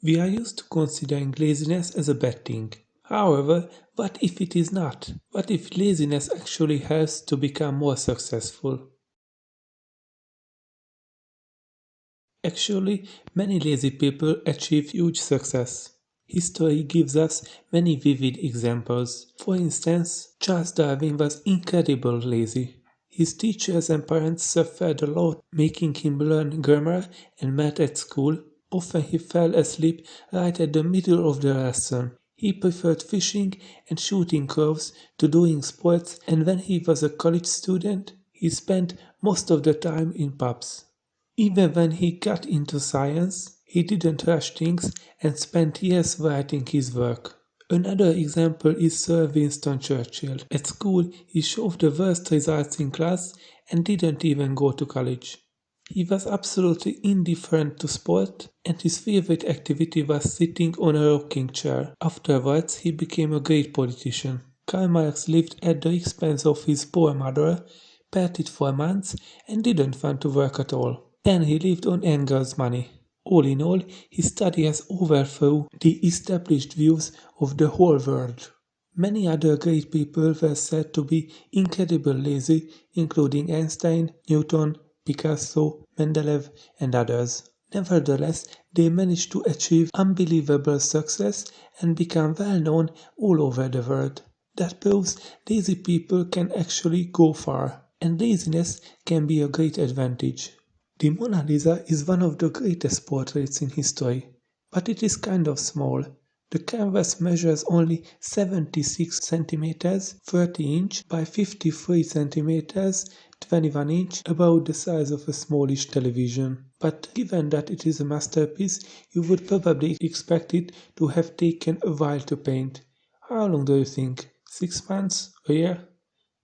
We are used to considering laziness as a bad thing. However, what if it is not? What if laziness actually helps to become more successful? Actually, many lazy people achieve huge success. History gives us many vivid examples. For instance, Charles Darwin was incredibly lazy. His teachers and parents suffered a lot, making him learn grammar and math at school. Often he fell asleep right at the middle of the lesson. He preferred fishing and shooting crows to doing sports, and when he was a college student, he spent most of the time in pubs. Even when he got into science, he didn't rush things and spent years writing his work. Another example is Sir Winston Churchill. At school, he showed the worst results in class and didn't even go to college. He was absolutely indifferent to sport, and his favorite activity was sitting on a rocking chair. Afterwards, he became a great politician. Karl Marx lived at the expense of his poor mother, petted for months, and didn't want to work at all. Then he lived on Engels' money. All in all, his study has overthrown the established views of the whole world. Many other great people were said to be incredibly lazy, including Einstein, Newton, Picasso, Mendeleev, and others. Nevertheless, they managed to achieve unbelievable success and become well known all over the world. That proves lazy people can actually go far, and laziness can be a great advantage. The Mona Lisa is one of the greatest portraits in history, but it is kind of small. The canvas measures only 76 centimeters 30 inch by 53 centimeters 21 inch, about the size of a smallish television. But given that it is a masterpiece, you would probably expect it to have taken a while to paint. How long do you think? 6 months? A year?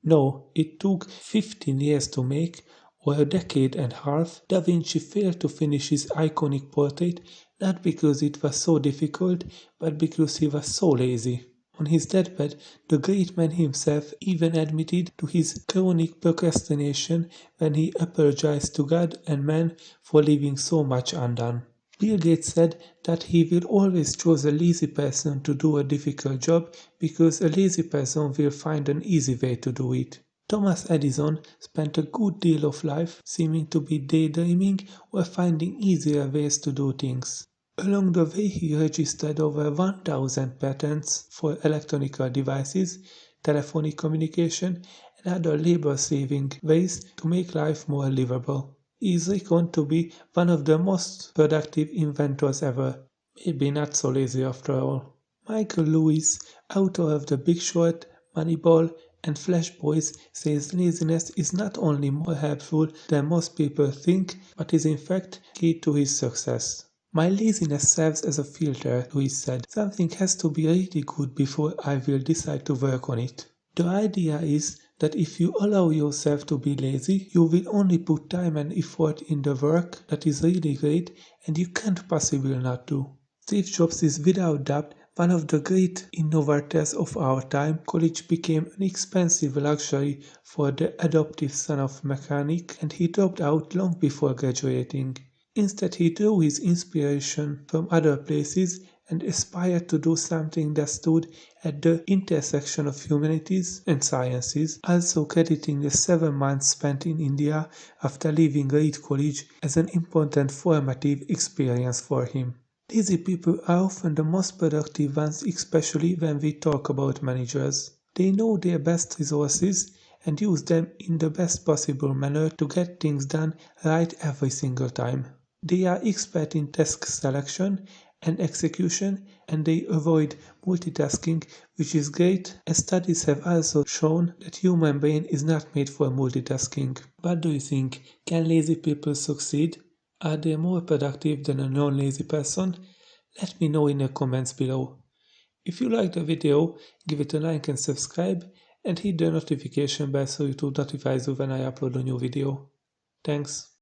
No, it took 15 years to make, or a decade and a half. Da Vinci failed to finish his iconic portrait not because it was so difficult, but because he was so lazy. On his deathbed, the great man himself even admitted to his chronic procrastination when he apologized to God and man for leaving so much undone. Bill Gates said that he will always choose a lazy person to do a difficult job because a lazy person will find an easy way to do it. Thomas Edison spent a good deal of life seeming to be daydreaming or finding easier ways to do things. Along the way, he registered over 1,000 patents for electronic devices, telephonic communication, and other labor-saving ways to make life more livable. He is reckoned to be one of the most productive inventors ever. Maybe not so lazy after all. Michael Lewis, author of The Big Short, Moneyball, and Flash Boys, says laziness is not only more helpful than most people think, but is in fact key to his success. My laziness serves as a filter, Lewis said. Something has to be really good before I will decide to work on it. The idea is that if you allow yourself to be lazy, you will only put time and effort in the work that is really great and you can't possibly not do. Steve Jobs is without doubt one of the great innovators of our time. College became an expensive luxury for the adoptive son of a mechanic, and he dropped out long before graduating. Instead, he drew his inspiration from other places and aspired to do something that stood at the intersection of humanities and sciences, also crediting the 7 months spent in India after leaving Reed College as an important formative experience for him. Lazy people are often the most productive ones, especially when we talk about managers. They know their best resources and use them in the best possible manner to get things done right every single time. They are expert in task selection and execution, and they avoid multitasking, which is great, as studies have also shown that human brain is not made for multitasking. What do you think? Can lazy people succeed? Are they more productive than a non-lazy person? Let me know in the comments below. If you liked the video, give it a like and subscribe, and hit the notification bell so YouTube notifies you when I upload a new video. Thanks.